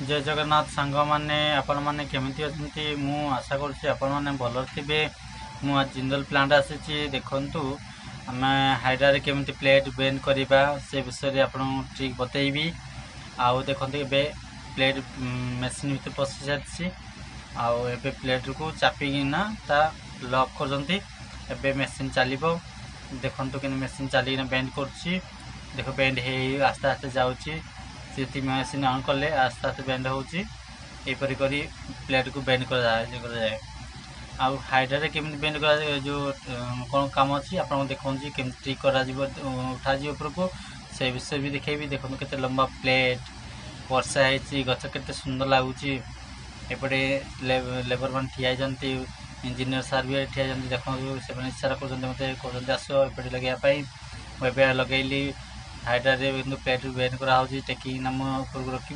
जय जगन्नाथ सांग मैंने आपण मैंने केमिति अछंती मु आशा करुच्ची आपण मैंने भल थे। मु आज जिंदल प्लांट आसी देखु आम हाइड्रा केमिति प्लेट बेंड करवा से विषय आपको ठीक बतईबी। आउ देखते ए प्लेट मेसीन भर पशि सारी आउ प्लेट को चापिकिना ता लक कर मेसीन चलो देखु कि मेसीन चलिए बेंड कर देख बेंड हो आस्ते आस्ते जाऊँगी सी मेसीन ऑन कले आस्ते आस्ते बेंड होपरी कर प्लेट को बेंड कर जाए। आउ हाइड्रा केमी बेंड कर जो कौन कम अच्छी आपको देखा केमी ट्रिक कर उठा उपरको से विषय भी देखेबी। देखो केते लंबा प्लेट वर्षा है गच के सुंदर लगुच एपटे लेबर मान ठिया इंजीनियर सार भी ठिया देखो से इच्छा कर मत आस एपटे लगाई लगेली हाइड्रा प्लेट बेंड कराऊँगी टेकिंग नाम उपरको रखी